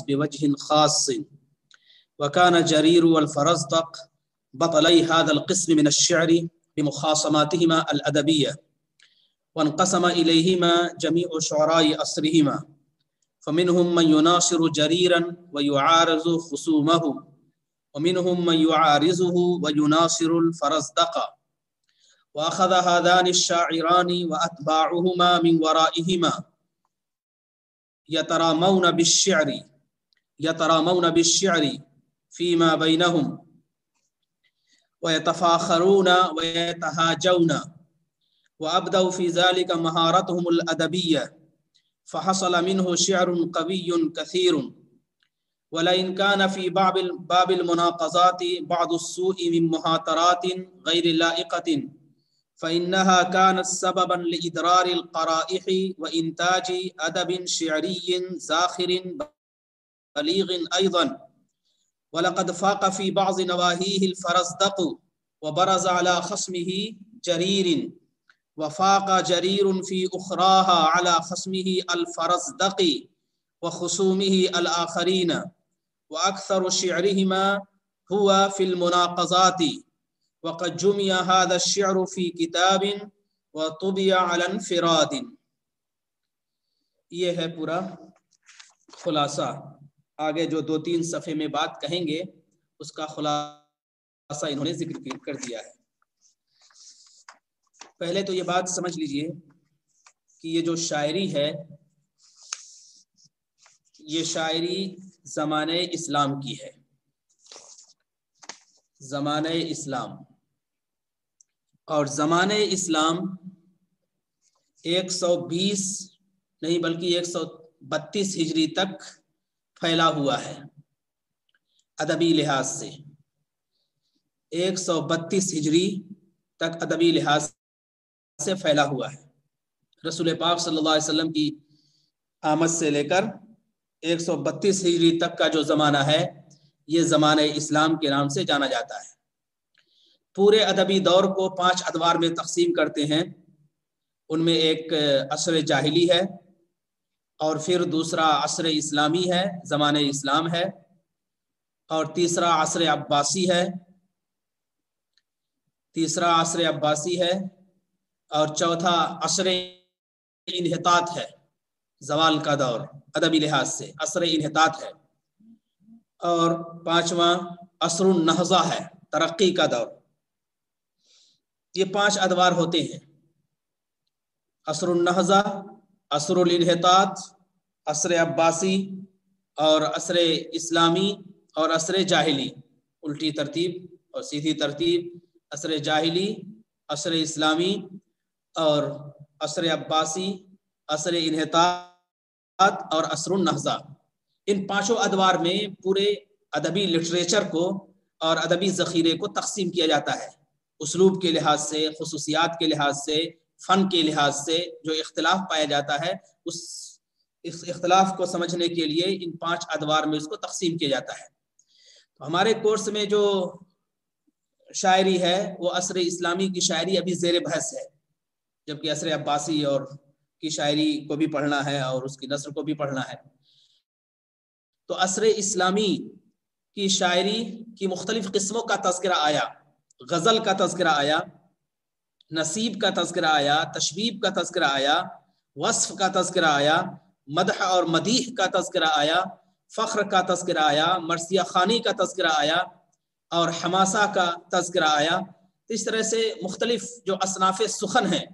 بوجه خاص وكان جرير والفرزدق بطلي هذا القسم من الشعر بمخاصماتهما الأدبية، وانقسم إليهما جميع شعراء عصرهما، فمنهم من يناصر جريرا ويعارض خصومه، ومنهم من يعارضه ويناصر الفرزدق. وأخذ هذان الشاعران وأتباعهما من ورائهما يترامون بالشعر فيما بينهم ويتفاخرون ويتهاجون، وأبدوا في ذلك مهارتهم الأدبية، فحصل منه شعر قوي كثير. ولئن كان في باب المناقضات بعض السوء من مهاترات غير لائقة، فإنها كانت سببا لإدرار القرائح وإنتاج أدب شعري زاخر بليغ أيضا. ولقد فاق في بعض نواهيه الفرزدق وبرز على خصمه جرير، وفاق جرير في أخراها على خصمه الفرزدق وخصومه الآخرين، وأكثر شعرهما هو في المناقضات. وقد جمع هذا الشعر في كتاب وطبع على انفراد. یہ ہے پورا خلاصہ. آگے جو 2-3 صفحے میں بات کہیں گے اس کا خلاصہ انہوں نے ذکر کر دیا ہے. پہلے تو یہ بات سمجھ لیجئے کہ یہ جو شاعری ہے یہ شاعری زمانہ اسلام کی ہے. زمانہ اسلام، اور زمانہ اسلام 120 نہیں بلکہ 132 ہجری تک پھیلا ہوا ہے. ادبی لحاظ سے 132 ہجری تک ادبی لحاظ سے پھیلا ہوا ہے. رسول پاک صلی اللہ علیہ وسلم کی آمد سے لے کر 132 ہجری تک کا جو زمانہ ہے یہ زمانہ اسلام کے نام سے جانا جاتا ہے. پورے ادبی دور کو 5 ادوار میں تقسیم کرتے ہیں. ان میں ایک عصر جاہلی ہے، اور پھر دوسرا عصر اسلامی ہے، زمانہ اسلام ہے، اور تیسرا عصر عباسی ہے، اور چوتھا عصر انحطاط ہے، زوال کا دور ادبی لحاظ سے عصر انحطاط ہے، اور 5واں عصر النہضہ ہے، ترقی کا دور. یہ 5 ادوار ہوتے ہیں: عصر النہضہ، عصر الانحطاط، عصر عباسی، اور عصر اسلامی، اور عصر جاہلی. الٹی ترتیب اور سیدھی ترتیب: عصر جاہلی، عصر اسلامی، اور عصر عباسی، عصر انحطاط، اور عصر النہضہ. ان 5 ادوار میں پورے ادبی لٹریچر کو اور ادبی ذخیرے کو تقسیم کیا جاتا ہے. اسلوب کے لحاظ سے، خصوصیات کے لحاظ سے، فن کے لحاظ سے جو اختلاف پایا جاتا ہے اس اختلاف کو سمجھنے کے لیے ان 5 ادوار میں اس کو تقسیم کیا جاتا ہے. تو ہمارے کورس میں جو شاعری ہے وہ عصر اسلامی کی شاعری ابھی زیر بحث ہے، جبکہ عصر عباسی اور کی شاعری کو بھی پڑھنا ہے اور اس کی نثر کو بھی پڑھنا ہے. تو عصر اسلامی کی شاعری کی مختلف قسموں کا تذکرہ آیا. غزل کا تذکرہ آیا، نصیب کا تذکرہ آیا، تشبیب کا تذکرہ آیا، وصف کا تذکرہ آیا، مدح اور مدیح کا تذکرہ آیا، فخر کا تذکرہ آیا، مرثیہ خوانی کا تذکرہ آیا، اور حماسہ کا تذکرہ آیا. اس طرح سے مختلف جو اصناف سخن ہیں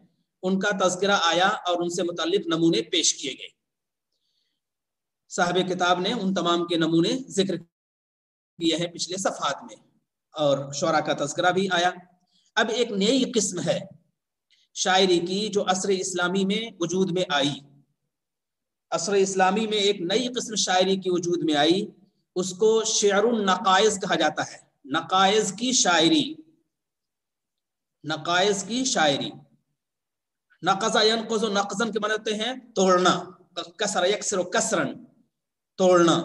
ان کا تذکرہ آیا اور ان سے متعلق نمونے پیش کیے گئے. صاحب کتاب نے ان تمام کے نمونے ذکر کیے ہیں پچھلے صفحات میں، اور شعراء کا تذکرہ بھی آیا. اب ایک نئی قسم ہے شاعری کی جو عصر اسلامی میں وجود میں آئی. عصر اسلامی میں ایک نئی قسم شاعری کی وجود میں آئی، اس کو شعر النقائض کہا جاتا ہے. نقائض کی شاعری، نقائض کی شاعری. نقض ینقض، نقضن کے معنی ہوتے ہیں توڑنا، کسر یکسر و کسرن، توڑنا.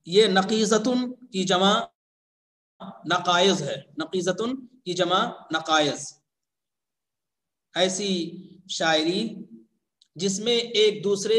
یہ نقیضتن کی جمع نقائض ہے، نقیضتن کی جمع نقائض. ایسی شاعری جس میں ایک دوسرے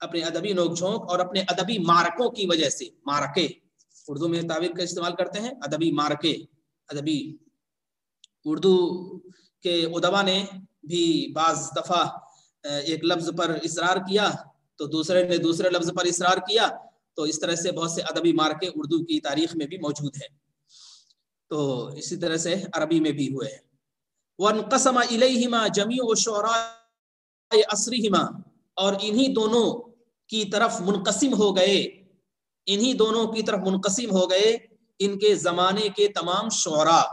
اپنے ادبی نوک جھونک اور اپنے ادبی مارکوں کی وجہ سے. مارکے اردو میں تعبیر کا استعمال کرتے ہیں، ادبی مارکے. ادبی اردو کے ادبا نے بھی بعض دفعہ ایک لفظ پر اصرار کیا تو دوسرے نے دوسرے لفظ پر اصرار کیا، تو اس طرح سے بہت سے ادبی مارکے اردو کی تاریخ میں بھی موجود ہیں. تو اسی طرح سے عربی میں بھی ہوئے ہیں. وانقسم الیہما جمیع شعراء عصرہما، اور انہی دونوں کی طرف منقسم ہو گئے، انہی دونوں کی طرف منقسم ہو گئے ان کے زمانے کے تمام شعراء.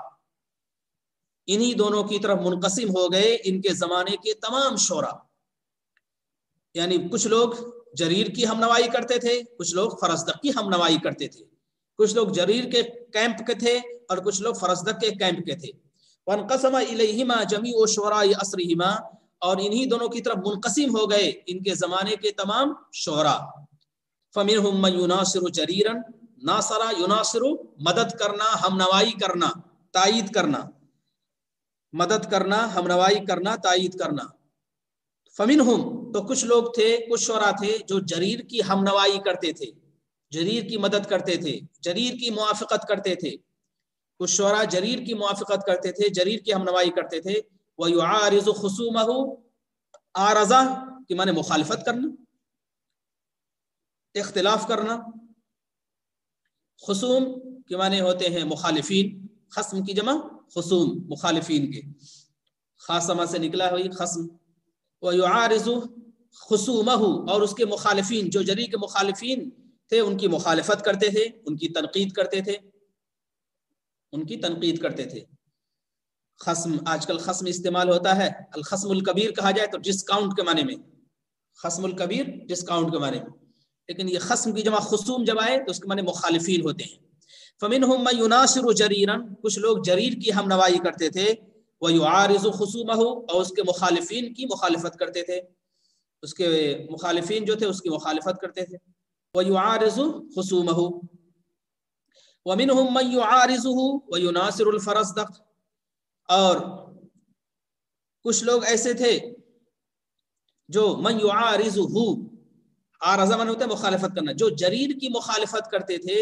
انہی دونوں کی طرف منقسم ہو گئے ان کے زمانے کے تمام شعراء. یعنی کچھ لوگ جریر کی ہم نوائی کرتے تھے، کچھ لوگ فرزدق کی ہم نوائی کرتے تھے، کچھ لوگ جریر کے کیمپ کے تھے اور کچھ لوگ فرزدق کے کیمپ کے تھے. وانقسم الیہما جمیع شعراء عصرہما، اور انہی دونوں کی طرف منقسم ہو گئے ان کے زمانے کے تمام شعراء. فمنہم من یناصر جریرا، ناصرہ یناصر مدد کرنا، ہم نوائی کرنا، تائید کرنا، مدد کرنا، ہم نوائی کرنا، تائید کرنا. فمنہم، تو کچھ لوگ تھے، کچھ شعراء تھے جو جریر کی ہم نوائی کرتے تھے، جریر کی مدد کرتے تھے، جریر کی موافقت کرتے تھے. کچھ شعراء جریر کی موافقت کرتے تھے، جریر کی ہم نوائی کرتے تھے. وَيُعَارِضُ خُصُومَهُ، آرزہ کی معنی مخالفت کرنا، اختلاف کرنا. خصوم کے معنی ہوتے ہیں مخالفین، خصم کی جمع خصوم، مخالفین کے، خاصمہ سے نکلا ہوئی خصم. وَيُعَارِضُ خُصُومَهُ، اور اس کے مخالفین، جو جریر کے مخالفین تھے ان کی مخالفت کرتے تھے، ان کی تنقید کرتے تھے، ان کی تنقید کرتے تھے. خصم، آج کل خصم استعمال ہوتا ہے، الخصم الکبیر کہا جائے تو ڈسکاؤنٹ کے معنی میں، خصم الکبیر ڈسکاؤنٹ کے معنی میں، لیکن یہ خصم کی جمع خصوم جب آئے تو اس کے معنی مخالفین ہوتے ہیں. فمنہم من یناصر جریرا، کچھ لوگ جریر کی ہم نوائی کرتے تھے. ویعارض خصومہ، اور اس کے مخالفین کی مخالفت کرتے تھے، اس کے مخالفین جو تھے اس کی مخالفت کرتے تھے. ویعارض خصومہ. ومنہم من یعارضہ ویناصر الفرزدق، اور کچھ لوگ ایسے تھے جو من یعارضہ، آرزہ من ہوتا ہے مخالفت کرنا، جو جریر کی مخالفت کرتے تھے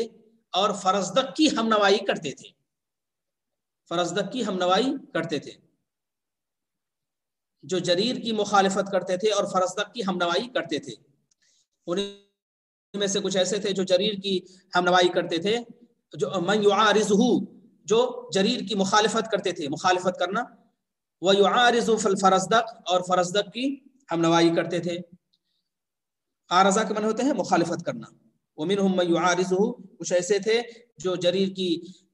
اور فرزدق کی ہم نوائی کرتے تھے، فرزدق کی ہم نوائی کرتے تھے. جو جریر کی مخالفت کرتے تھے اور فرزدق کی ہم نوائی کرتے تھے، ان میں سے کچھ ایسے تھے جو جریر کی ہم نوائی کرتے تھے، جو من یعارضہ، جو جریر کی مخالفت کرتے تھے، مخالفت کرنا. ویعارض فالفرزدق، اور فرزدق کی ہم نوائی کرتے تھے. آرزہ کے معنی ہوتے ہیں مخالفت کرنا. ومنہم من یعارضہ، کچھ ایسے تھے جو جریر کی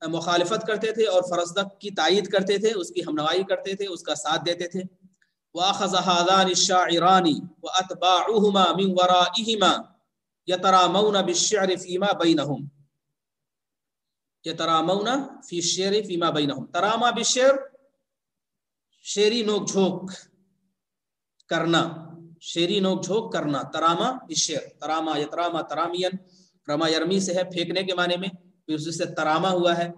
مخالفت کرتے تھے اور فرزدق کی تائید کرتے تھے، اس کی ہم نوائی کرتے تھے، اس کا ساتھ دیتے تھے. وَأَخَذَ هَذَانِ الشَّاعِرَانِ وَأَتْبَاعُهُمَا مِنْ وَرَائِهِمَا يَتَرَامَوْنَ بِالشِّعْرِ فِيمَا بَيْنَهُمْ. يَتَرَامَوْنَ فِي الشِّعْرِ فِيمَا بَيْنَهُمْ. تراما بالشعر، شعری نوک جھوک کرنا، شعری نوک جھوک کرنا. تراما بالشعر، تراما یتراما ترامین، رما یرمی سے ہے پھینکنے کے معنی میں، پھر اس سے تراما ہوا ہے.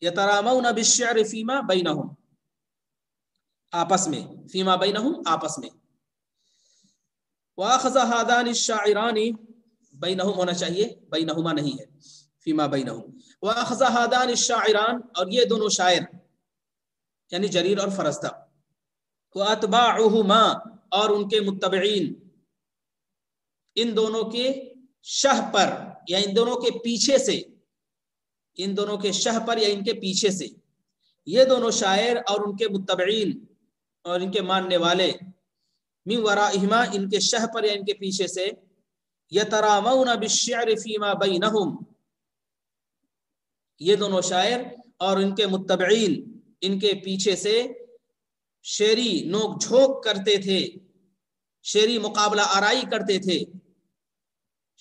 یترامون بالشعر فیما بینہم، آپس میں، فیما بینہم آپس میں. واخذ هذان الشاعران، بینہم ہونا چاہیے، بینہما نہیں ہے، فیما بینہم. واخذ هذان الشاعران، اور یہ دونوں شاعر یعنی جریر اور فرزدق. واتباعہما، اور ان کے متبعین، ان دونوں کے شہ پر یا ان دونوں کے پیچھے سے، ان دونوں کے شہ پر یا ان کے پیچھے سے، یہ دونوں شاعر اور ان کے متبعین اور ان کے ماننے والے، من ورائہما، ان کے شہ پر یا ان کے پیچھے سے، یترامون بالشعر فیما بینہم، یہ دونوں شاعر اور ان کے متبعین ان کے پیچھے سے شعری نوک جھوک کرتے تھے، شعری مقابلہ آرائی کرتے تھے،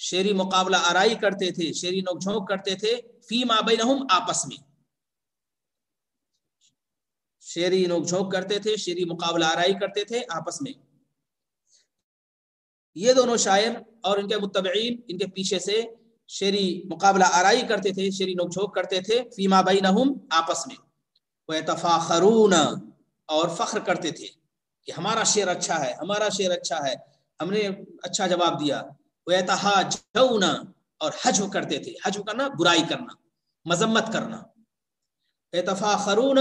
شعری مقابلہ آرائی کرتے تھے، شعری نوک جھونک کرتے تھے. فیما بینہم، آپس میں، شعری نوک جھونک کرتے تھے، شعری مقابلہ آرائی کرتے تھے آپس میں. یہ دونوں شاعر اور ان کے متبعین ان کے پیچھے سے شعری مقابلہ آرائی کرتے تھے، شعری نوک جھونک کرتے تھے. فیما بینہم، آپس میں. وَيَتَفَاخَرُونَ، اور فخر کرتے تھے کہ ہمارا شعر اچھا ہے، ہمارا شعر اچھا ہے. ہم نے اچھا جواب دیا. وَيَتَحَاجَوْنَ اور حجو کرتے تھے. حجو کرنا برائی کرنا، مذمت کرنا. يَتَفَاخَرُونَ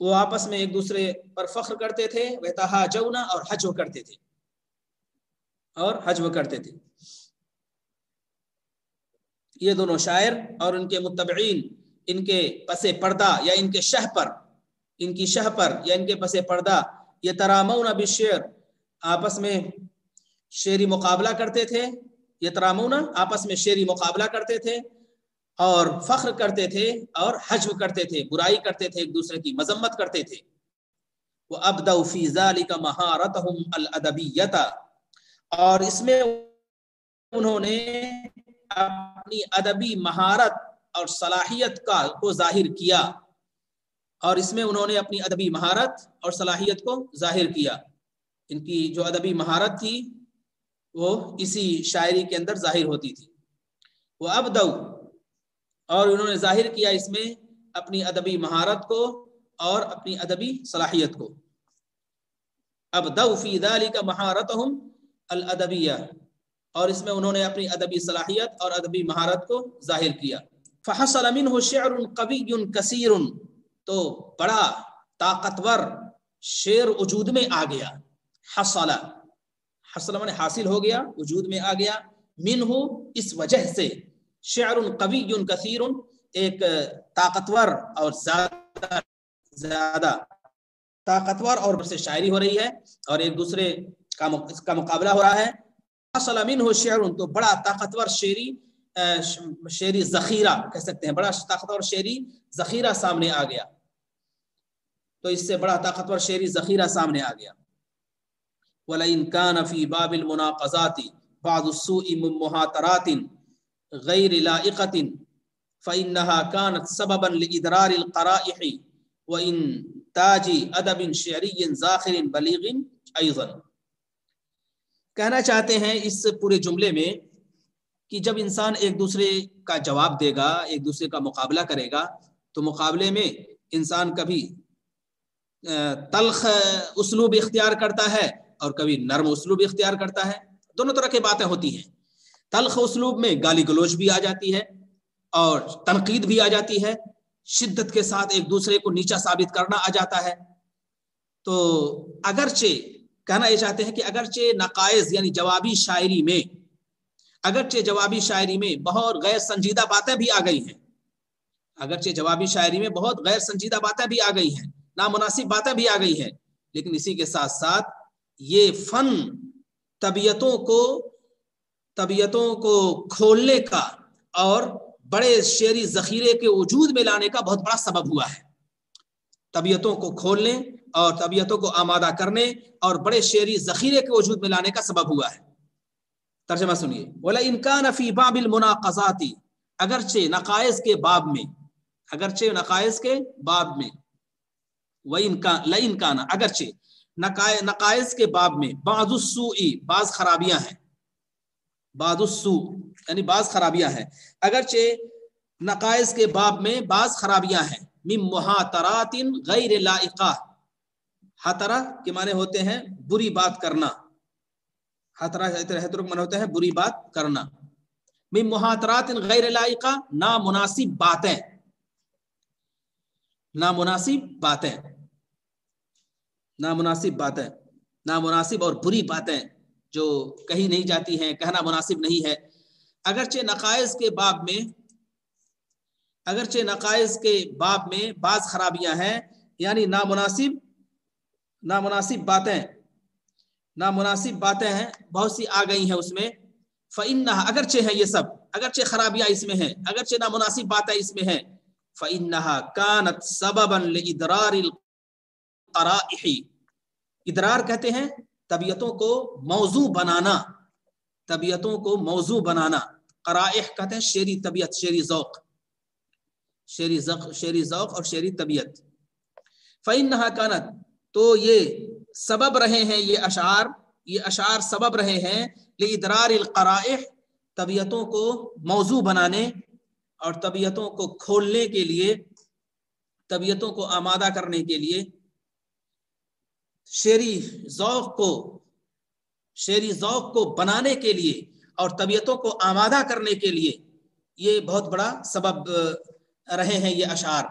وہ آپس میں ایک دوسرے پر فخر کرتے تھے. وَيَتَحَاجَوْنَ اور حجو کرتے تھے، اور حجو کرتے تھے. یہ دونوں شاعر اور ان کے متبعین ان کے پس پردہ یا ان کے شہ پر، ان کی شہ پر یا ان کے پس پردہ یترامون بالشعر آپس میں شعری مقابلہ کرتے تھے. یترامون آپس میں شعری مقابلہ کرتے تھے اور فخر کرتے تھے اور حجو کرتے تھے، برائی کرتے تھے، ایک دوسرے کی مذمت کرتے تھے. وَأَبْدَوْا فِي ذَلِكَ مَهَارَتَهُمْ الْأَدَبِيَّةَ اور اس میں انہوں نے اپنی ادبی مہارت اور صلاحیت کو ظاہر کیا، اور اس میں انہوں نے اپنی ادبی مہارت اور صلاحیت کو ظاہر کیا. ان کی جو ادبی مہارت تھی وہ اسی شاعری کے اندر ظاہر ہوتی تھی. وہ ابدو اور انہوں نے ظاہر کیا اس میں اپنی ادبی مہارت کو اور اپنی ادبی صلاحیت کو. ابدو فی ذلک مہارتہم الادبیہ اور اس میں انہوں نے اپنی ادبی صلاحیت اور ادبی مہارت کو ظاہر کیا. فحصل منہ شعر قوی کثیر تو بڑا طاقتور شعر وجود میں آ گیا. حصل حصل معنی حاصل ہو گیا، وجود میں آ گیا. منہ اس وجہ سے، شعر قوی کثیر ایک طاقتور اور زیادہ طاقتور اور سے شاعری ہو رہی ہے اور ایک دوسرے کا مقابلہ ہو رہا ہے. حصل منہ شعر تو بڑا طاقتور شعری ذخیرہ کہہ سکتے ہیں، بڑا طاقتور شعری ذخیرہ سامنے آ گیا. تو اس سے بڑا طاقتور شعری ذخیرہ سامنے آ گیا. وَلَئِنْ كَانَ فِي بَابِ الْمُنَاقَضَاتِ بَعْضُ السُّوءِ مِنْ مُحَاطَرَاتٍ غَيْرِ لَائِقَةٍ فَإِنَّهَا كَانَتْ سَبَبًا لِإِدْرَارِ الْقَرَائِحِ وَإِنْتَاجِ أَدَبٍ شِعْرِيٍّ زَاخِرٍ بَلِيغٍ أَيْضًا. کہنا چاہتے ہیں اس پورے جملے میں کہ جب انسان ایک دوسرے کا جواب دے گا، ایک دوسرے کا مقابلہ کرے گا، تو مقابلے میں انسان کبھی تلخ اسلوب اختیار کرتا ہے اور کبھی نرم اسلوب اختیار کرتا ہے. دونوں طرح کی باتیں ہوتی ہیں. تلخ اسلوب میں گالی گلوچ بھی آ جاتی ہے اور تنقید بھی آ جاتی ہے، شدت کے ساتھ ایک دوسرے کو نیچا ثابت کرنا آ جاتا ہے. تو اگرچہ کہنا یہ چاہتے ہیں کہ اگرچہ نقائص یعنی جوابی شاعری میں، اگرچہ جوابی شاعری میں بہت غیر سنجیدہ باتیں بھی آ گئی ہیں، اگرچہ جوابی شاعری میں بہت غیر سنجیدہ باتیں بھی آ گئی ہیں، نامناسب باتیں بھی آ گئی ہیں، لیکن اسی کے ساتھ ساتھ یہ فن طبیعتوں کو کھولنے کا اور بڑے شعری ذخیرے کے وجود میں لانے کا بہت بڑا سبب ہوا ہے. طبیعتوں کو کھولنے اور طبیعتوں کو آمادہ کرنے اور بڑے شعری ذخیرے کے وجود میں لانے کا سبب ہوا ہے. ترجمہ سنیے. وَلَئِنْ كَانَ فِي بَابِ الْمُنَاقَضَاتِ اگرچہ نقائص کے باب میں، اگرچہ نقائص کے باب میں، لَئِنْ كَانَ اگرچہ نقائص کے باب میں، بعض السوء بعض خرابیاں ہیں، بعض السوء یعنی بعض خرابیاں ہیں، اگرچہ نقائص کے باب میں بعض خرابیاں ہیں، من محاطرات غیر لائقہ، حترہ کے معنی ہوتے ہیں بری بات کرنا، حترہ من ہوتے ہیں بری بات کرنا، من محاطرات غیر لائقہ نامناسب باتیں، نامناسب اور بری باتیں جو کہی نہیں جاتی ہیں، کہنا مناسب نہیں ہے. اگرچہ نقائص کے باب میں بعض خرابیاں ہیں، یعنی نامناسب باتیں ہیں، بہت سی آ گئی ہیں اس میں. فَإِنَّهَا اگرچہ ہے یہ سب، اگرچہ خرابیاں اس میں ہیں، اگرچہ نامناسب باتیں اس میں ہیں، فَإِنَّهَا كَانَتْ سَبَبًا لِإِدْرَارِ الْقَرَائِحِ. ادرار کہتے ہیں طبیعتوں کو موضوع بنانا، قرائح کہتے ہیں شعری طبیعت، شعری ذوق اور شعری طبیعت. فَإِنَّهَا كَانَتْ تو یہ سبب رہے ہیں، یہ اشعار سبب رہے ہیں لِإِدْرَارِ الْقَرَائِحِ طبیعتوں کو موضوع بنانے اور طبیعتوں کو کھولنے کے لیے، طبیعتوں کو آمادہ کرنے کے لیے، شعری ذوق کو شعری ذوق کو بنانے کے لیے اور طبیعتوں کو آمادہ کرنے کے لیے یہ بہت بڑا سبب رہے ہیں یہ اشعار.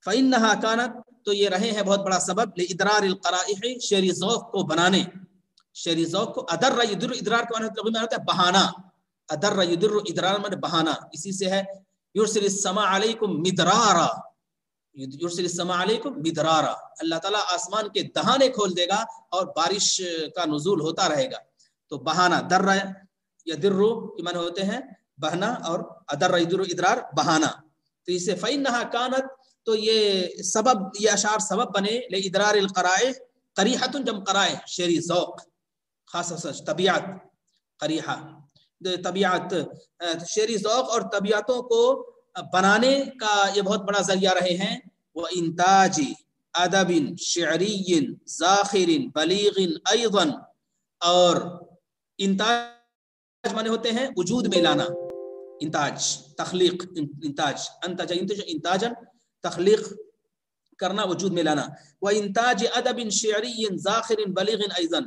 فإنها كانت تو یہ رہے ہیں بہت بڑا سبب لإدرار القرائح شعری ذوق کو بنانے. شعری ذوق کو ادر یدر ادرار کا معنی ہوتا ہے بہانا. ادر یدر ادرار معنی بہانا. اسی سے ہے یرسل السماء علیکم مدرارا. یرسل السماء علیکم مدرارا. اللہ تعالیٰ آسمان کے دہانے کھول دے گا اور بارش کا نزول ہوتا رہے گا. تو بہانا در یدر کے معنی ہوتے ہیں بہنا اور ادر یدر ادرار بہانا. تو اسے فإنها كانت تو یہ سبب یہ اشعار سبب بنے لإدرار القرائح. قریحۃ جمع قرائح شعری ذوق خاص طبیعت قریحہ طبیعت شعری ذوق اور طبیعتوں کو بنانے کا یہ بہت بڑا ذریعہ رہے ہیں. وإنتاج ادب شعری زاخر بلیغ ایضا. اور انتاج معنی ہوتے ہیں وجود میں لانا. انتاج تخلیق انتاج انتج انتاجا تخلیق کرنا وجود میں لانا. وإنتاج ادب شعری زاخر بلیغ ایضا.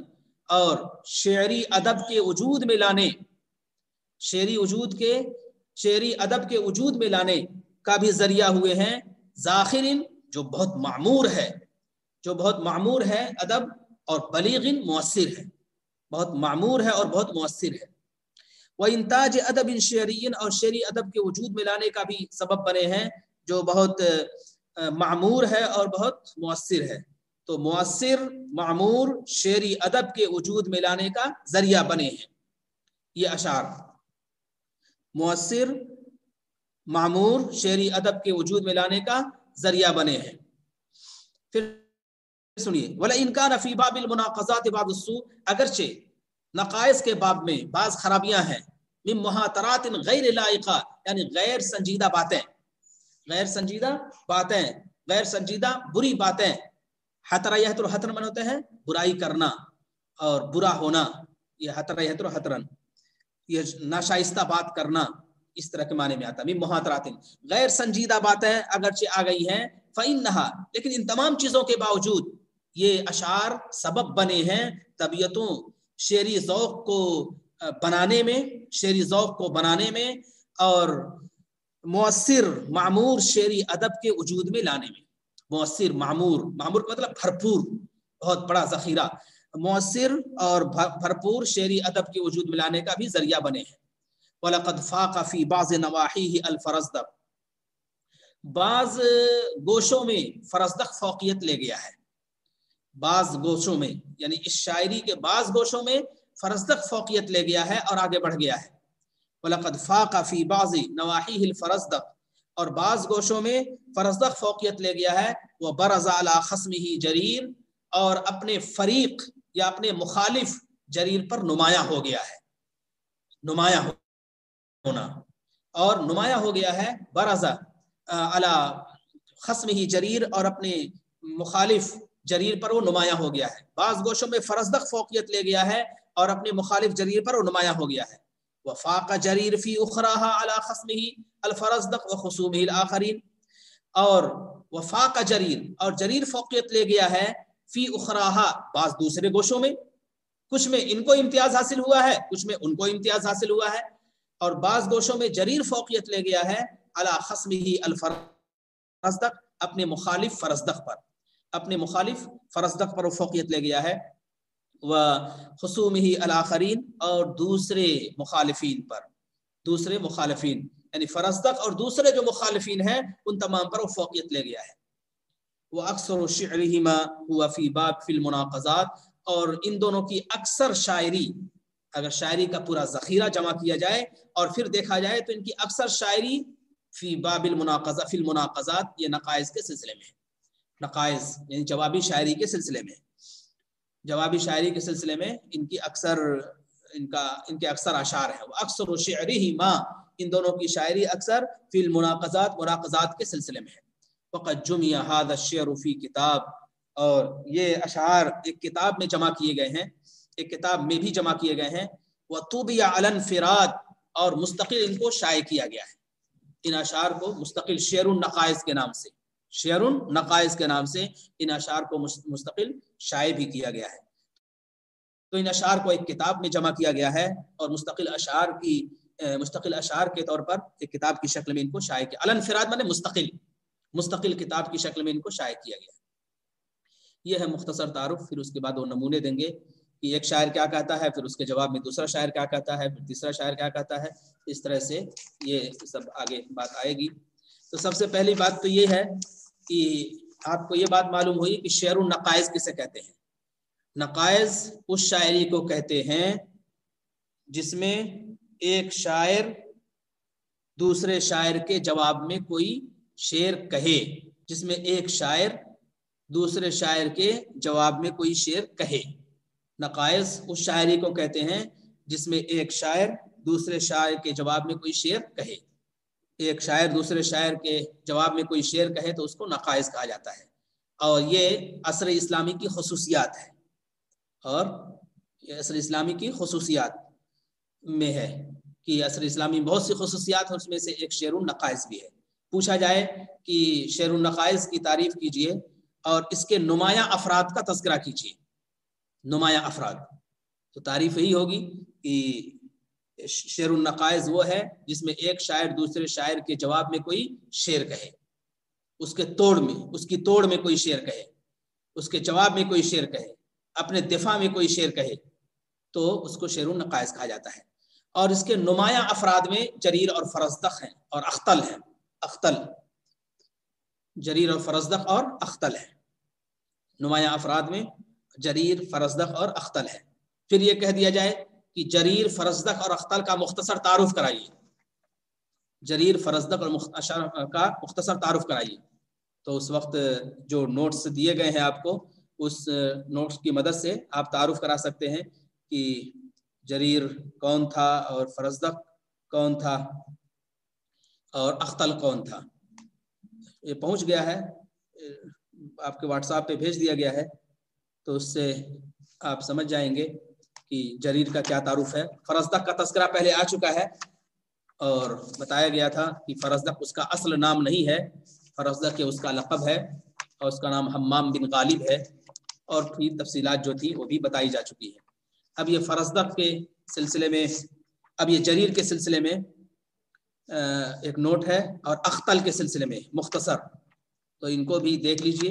اور شعری ادب کے وجود میں لانے شعری ادب کے وجود میں لانے کا بھی ذریعہ ہوئے ہیں زاخر جو بہت معمور ہے ادب اور بلیغ مؤثر ہے بہت معمور ہے اور بہت مؤثر ہے. وإنتاج ادب شعری اور شعری ادب کے وجود میں لانے کا بھی سبب بنے ہیں جو بہت معمور ہے اور بہت مؤثر ہے. تو مؤثر معمور شعری ادب کے وجود میں لانے کا ذریعہ بنے ہیں یہ اشعار. مؤثر معمور شعری ادب کے وجود میں لانے کا ذریعہ بنے ہیں. پھر سنیے وَلَئِنْ كَانَ فِي بَابِ الْمُنَاقَضَاتِ بَعْضُ السُّوءِ اگرچہ نقائص کے باب میں بعض خرابیاں ہیں من محاترات غیر لائقہ یعنی غیر سنجیدہ بری باتیں. حتر یحتر حتر من ہوتے ہیں برائی کرنا اور برا ہونا. یہ حتر یحتر حترن یہ ناشائستہ بات کرنا اس طرح کے معنی میں آتا ہے. من محاترات غیر سنجیدہ باتیں اگرچہ آ گئی ہیں فإنها لیکن ان تمام چیزوں کے باوجود یہ اشعار سبب بنے ہیں طبیعتوں شعری ذوق کو بنانے میں اور مؤثر معمور شعری ادب کے وجود میں لانے میں. مؤثر معمور کا مطلب بھرپور بہت بڑا ذخیرہ. مؤثر اور بھرپور شعری ادب کے وجود میں لانے کا بھی ذریعہ بنے ہیں. وَلَقَدْ فَاقَ فِي بَعْضِ نَوَاحِيهِ الْفَرَزْدَقُ بعض گوشوں میں فرزدق فوقیت لے گیا ہے. بعض گوشوں میں یعنی اس شاعری کے بعض گوشوں میں فرزدق فوقیت لے گیا ہے اور آگے بڑھ گیا ہے. وَلَقَدْ فَاقَ فِي بَعْضِ نَوَاحِيهِ الْفَرَزْدَقُ اور بعض گوشوں میں فرزدق فوقیت لے گیا ہے. وَبَرَزَ عَلَى خَصْمِهِ جریر اور اپنے فریق یا اپنے مخالف جریر پر نمایاں ہو گیا ہے. نمایاں ہونا اور نمایاں ہو گیا ہے. برز علی خصمہ جریر اور اپنے مخالف جریر پر وہ نمایاں ہو گیا ہے. بعض گوشوں میں فرزدق فوقیت لے گیا ہے اور اپنے مخالف جریر پر وہ نمایاں ہو گیا ہے. وفاق جریر فی اخراها علی خصمہ الفرزدق وخصومہ الآخرین اور وفاق جریر اور جریر فوقیت لے گیا ہے فی اخراها بعض دوسرے گوشوں میں. کچھ میں ان کو امتیاز حاصل ہوا ہے کچھ میں ان کو امتیاز حاصل ہوا ہے. اور بعض گوشوں میں جریر فوقیت لے گیا ہے علی خصمہ الفرزدق اپنے مخالف فرزدق پر فوقیت لے گیا ہے. وخصومہ الآخرین اور دوسرے مخالفین یعنی فرزدق اور دوسرے جو مخالفین ہیں ان تمام پر وہ فوقیت لے گیا ہے. وَأَكْثَرُ شِعْرِهِمَا هُوَ فِي بَابِ فِي الْمُنَاقَضَاتِ اور ان دونوں کی اکثر شاعری اگر شاعری کا پورا ذخیرہ جمع کیا جائے اور پھر دیکھا جائے تو ان کی اکثر شاعری فی باب فی المناقضات یہ نقائص کے سلسلے میں نقائص یعنی جوابی شاعری کے سلسلے میں ان کے اکثر اشعار ہیں. وَأَكْثَرُ شِعْرِهِمَا ان دونوں کی شاعری اکثر فی مناقضات کے سلسلے میں ہے. وَقَدْ جُمِعَ هَذَا الشِّعْرُ فِي کتاب اور یہ اشعار ایک کتاب میں جمع کیے گئے ہیں وَطُبِعَ عَلَى انْفِرَادٍ اور مستقل ان کو شائع کیا گیا ہے. ان اشعار کو مستقل شعر النقائص کے نام سے ان اشعار کو مستقل شائع بھی کیا گیا ہے. تو ان اشعار کو ایک کتاب میں جمع کیا گیا ہے اور مستقل اشعار کے طور پر ایک کتاب کی شکل میں ان کو شائع کیا. الانفراد مانے مستقل کتاب کی شکل میں ان کو شائع کیا گیا. یہ ہے مختصر تعارف. پھر اس کے بعد وہ نمونے دیں گے کہ ایک شاعر کیا کہتا ہے, پھر اس کے جواب میں دوسرا شاعر کیا کہتا ہے, پھر تیسرا شاعر کیا کہتا ہے. اس طرح سے یہ سب آگے بات آئے گی. تو سب سے پہلی بات تو یہ ہے کہ آپ کو یہ بات معلوم ہوئی کہ شعر النقائص کسے کہتے ہیں. نقائص اس شاعری کو کہتے ہیں جس میں ایک شاعر دوسرے شاعر کے جواب میں کوئی شعر کہے, جس میں ایک شاعر دوسرے شاعر کے جواب میں کوئی شعر کہے. نقائص اس شاعری کو کہتے ہیں جس میں ایک شاعر دوسرے شاعر کے جواب میں کوئی شعر کہے. ایک شاعر دوسرے شاعر کے جواب میں کوئی شعر کہے تو اس کو نقائص کہا جاتا ہے. اور یہ عصر اسلامی کی خصوصیات ہے, اور یہ عصر اسلامی کی خصوصیات میں ہے کہ عصر اسلامی میں بہت سی خصوصیات ہیں, اس میں سے ایک شعر النقائص بھی ہے. پوچھا جائے کہ شعر النقائص کی تعریف کیجئے اور اس کے نمایاں افراد کا تذکرہ کیجئے. نمایاں افراد, تو تعریف یہی ہوگی کہ شعر النقائص وہ ہے جس میں ایک شاعر دوسرے شاعر کے جواب میں کوئی شعر کہے, اس کے اس کی توڑ میں کوئی شعر کہے, اس کے جواب میں کوئی شعر کہے, اپنے دفاع میں کوئی شعر کہے, تو اس کو شعر النقائص کہا جاتا ہے. اور اس کے نمایاں افراد میں جریر اور فرزدق ہیں اور اختل ہیں. جریر اور فرزدق اور اختل ہیں. نمایاں افراد میں جریر, فرزدق اور اختل ہے. پھر یہ کہہ دیا جائے کہ جریر, فرزدق اور اختل کا مختصر تعارف کرائیے. جریر, فرزدق اور کا مختصر تعارف کرائیے. تو اس وقت جو نوٹس دیے گئے ہیں آپ کو, اس نوٹس کی مدد سے آپ تعارف کرا سکتے ہیں کہ جریر کون تھا اور فرزدق کون تھا اور اختل کون تھا. یہ پہنچ گیا ہے, آپ کے واٹس ایپ پہ بھیج دیا گیا ہے, تو اس سے آپ سمجھ جائیں گے کہ جریر کا کیا تعارف ہے. فرزدق کا تذکرہ پہلے آ چکا ہے اور بتایا گیا تھا کہ فرزدق اس کا اصل نام نہیں ہے, فرزدق اس کا لقب ہے اور اس کا نام حمام بن غالب ہے, اور پھر تفصیلات جو تھی وہ بھی بتائی جا چکی ہے. اب یہ فرزدق کے سلسلے میں, اب یہ جریر کے سلسلے میں ایک نوٹ ہے, اور اختل کے سلسلے میں مختصر, تو ان کو بھی دیکھ لیجئے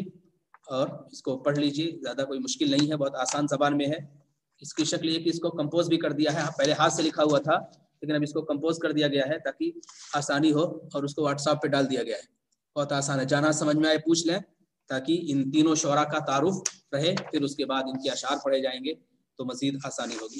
اور اس کو پڑھ لیجئے. زیادہ کوئی مشکل نہیں ہے, بہت آسان زبان میں ہے. اس کی شکل یہ کہ اس کو کمپوز بھی کر دیا ہے, پہلے ہاتھ سے لکھا ہوا تھا لیکن اب اس کو کمپوز کر دیا گیا ہے تاکہ آسانی ہو, اور اس کو واٹس ایپ پہ ڈال دیا گیا ہے. بہت آسان ہے, جانا سمجھ میں آئے پوچھ لیں تاکہ ان تینوں شعراء کا تعارف رہے. پھر اس کے بعد ان کے اشعار پڑھے جائیں گے تو مزید آسانی ہوگی.